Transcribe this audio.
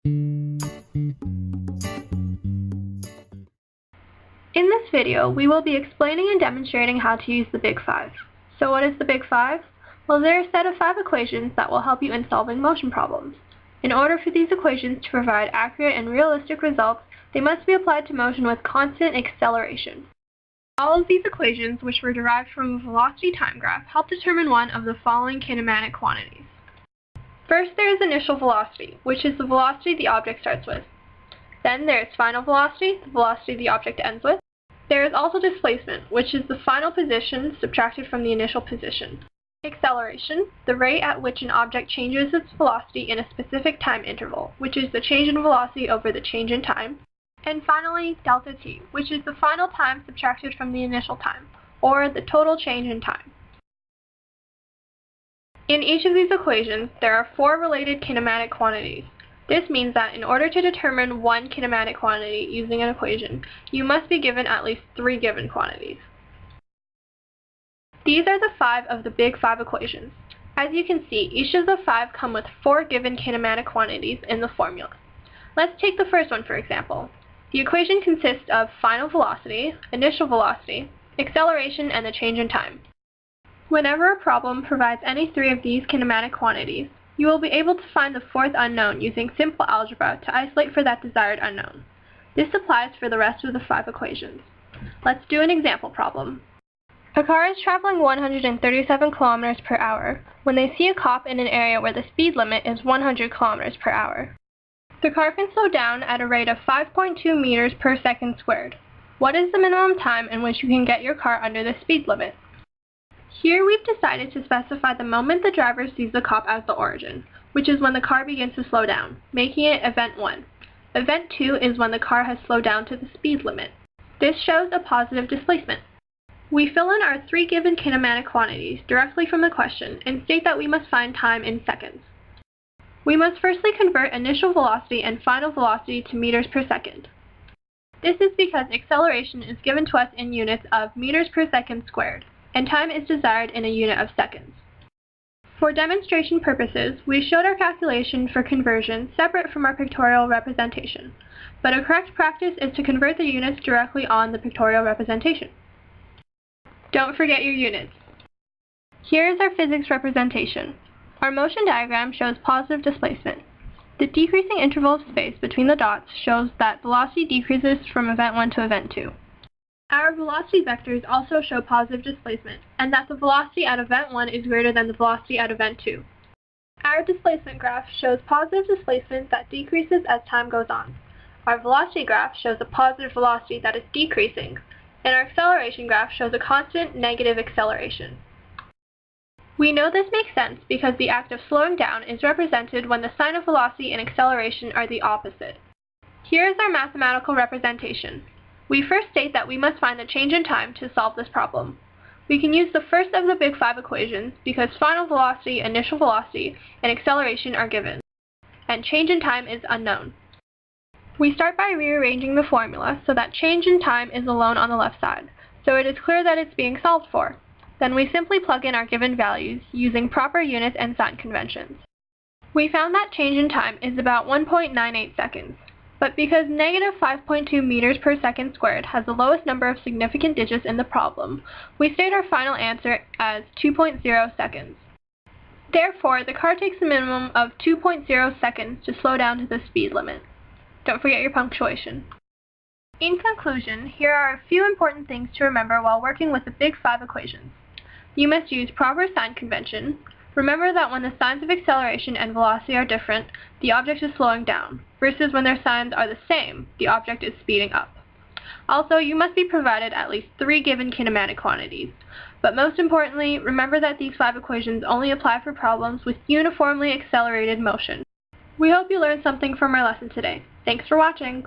In this video, we will be explaining and demonstrating how to use the Big Five. So what is the Big Five? Well, they're a set of 5 equations that will help you in solving motion problems. In order for these equations to provide accurate and realistic results, they must be applied to motion with constant acceleration. All of these equations, which were derived from a velocity time graph, help determine one of the following kinematic quantities. First, there is initial velocity, which is the velocity the object starts with. Then there is final velocity, the velocity the object ends with. There is also displacement, which is the final position subtracted from the initial position. Acceleration, the rate at which an object changes its velocity in a specific time interval, which is the change in velocity over the change in time. And finally, delta t, which is the final time subtracted from the initial time, or the total change in time. In each of these equations, there are 4 related kinematic quantities. This means that in order to determine one kinematic quantity using an equation, you must be given at least 3 given quantities. These are the 5 of the Big Five equations. As you can see, each of the 5 come with 4 given kinematic quantities in the formula. Let's take the first one for example. The equation consists of final velocity, initial velocity, acceleration, and the change in time. Whenever a problem provides any 3 of these kinematic quantities, you will be able to find the 4th unknown using simple algebra to isolate for that desired unknown. This applies for the rest of the 5 equations. Let's do an example problem. A car is traveling 137 kilometers per hour when they see a cop in an area where the speed limit is 100 kilometers per hour. The car can slow down at a rate of 5.2 meters per second squared. What is the minimum time in which you can get your car under the speed limit? Here we've decided to specify the moment the driver sees the cop as the origin, which is when the car begins to slow down, making it event 1. Event 2 is when the car has slowed down to the speed limit. This shows a positive displacement. We fill in our 3 given kinematic quantities directly from the question and state that we must find time in seconds. We must firstly convert initial velocity and final velocity to meters per second. This is because acceleration is given to us in units of meters per second squared, and time is desired in a unit of seconds. For demonstration purposes, we showed our calculation for conversion separate from our pictorial representation, but a correct practice is to convert the units directly on the pictorial representation. Don't forget your units. Here is our physics representation. Our motion diagram shows positive displacement. The decreasing interval of space between the dots shows that velocity decreases from event 1 to event 2. Our velocity vectors also show positive displacement, and that the velocity at event 1 is greater than the velocity at event 2. Our displacement graph shows positive displacement that decreases as time goes on. Our velocity graph shows a positive velocity that is decreasing, and our acceleration graph shows a constant negative acceleration. We know this makes sense because the act of slowing down is represented when the sign of velocity and acceleration are the opposite. Here is our mathematical representation. We first state that we must find the change in time to solve this problem. We can use the first of the Big Five equations because final velocity, initial velocity, and acceleration are given, and change in time is unknown. We start by rearranging the formula so that change in time is alone on the left side, so it is clear that it's being solved for. Then we simply plug in our given values using proper units and sign conventions. We found that change in time is about 1.98 seconds. But because negative 5.2 meters per second squared has the lowest number of significant digits in the problem, we state our final answer as 2.0 seconds. Therefore, the car takes a minimum of 2.0 seconds to slow down to the speed limit. Don't forget your punctuation. In conclusion, here are a few important things to remember while working with the Big Five equations. You must use proper sign convention. Remember that when the signs of acceleration and velocity are different, the object is slowing down, versus when their signs are the same, the object is speeding up. Also, you must be provided at least 3 given kinematic quantities. But most importantly, remember that these 5 equations only apply for problems with uniformly accelerated motion. We hope you learned something from our lesson today. Thanks for watching!